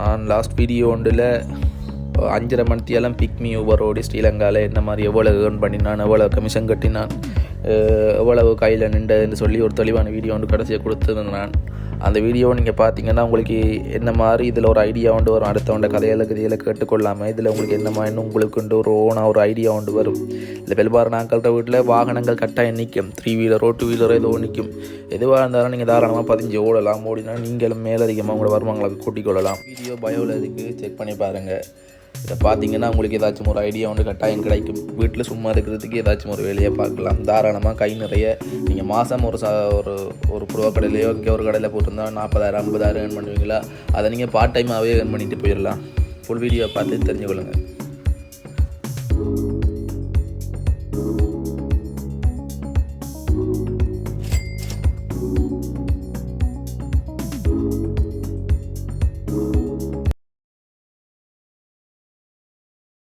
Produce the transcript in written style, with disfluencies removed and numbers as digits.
நான் last video ஒன்றில் 5:30 மணித்தியாலம் பிக்மி ஊபரோடி ஸ்ரீலங்காவில் என்ன மாதிரி எவ்வளோ ஏர்ன் பண்ணினான், எவ்வளோ கமிஷன் கட்டினான், எவ்வளவு கையில் நின்றதுன்னு சொல்லி ஒரு தெளிவான வீடியோ ஒன்று கடைசியாக கொடுத்துருந்தேன். நான் அந்த வீடியோவை நீங்கள் பார்த்தீங்கன்னா உங்களுக்கு என்ன மாதிரி இதில் ஒரு ஐடியா ஒன்று வரும். அடுத்தவண்ட கதையில் கேட்டுக்கொள்ளாமல் இதில் உங்களுக்கு என்ன மாதிரி உங்களுக்கு ஒரு ஓனாக ஒரு ஐடியா ஒன்று வரும். இல்லை பெரும்பாலும் நாங்கள்கிட்ட வீட்டில் வாகனங்கள் கட்டாயம் நிற்கும், 3 வீலரோ 2 வீலரோ ஏதோ நிற்கும். எதுவாக இருந்தாலும் நீங்கள் தாராளமாக 15 ஓடலாம். ஓடினா நீங்களும் மேலதிகமாக உங்களோட வருமானங்களை கூட்டிக் கொள்ளலாம். வீடியோ பயோவில் இதுக்கு செக் பண்ணி பாருங்கள். இதை பார்த்தீங்கன்னா உங்களுக்கு ஏதாச்சும் ஒரு ஐடியா ஒன்று கட்டாயம் கிடைக்கும். வீட்டில் சும்மா இருக்கிறதுக்கு ஏதாச்சும் ஒரு வேலையை பார்க்கலாம். தாராளமாக கை நிறைய நீங்கள் மாதம் ஒரு புருவ கடையிலையோ இங்கே ஒரு கடையில் போட்டிருந்தா 40,000 50,000 ஏர்ன் பண்ணுவீங்களா, அதை நீங்கள் பார்ட் டைமாகவே ஏர்ன் பண்ணிட்டு போயிடலாம். ஃபுல் வீடியோ பார்த்து தெரிஞ்சுக்கொள்ளுங்கள்.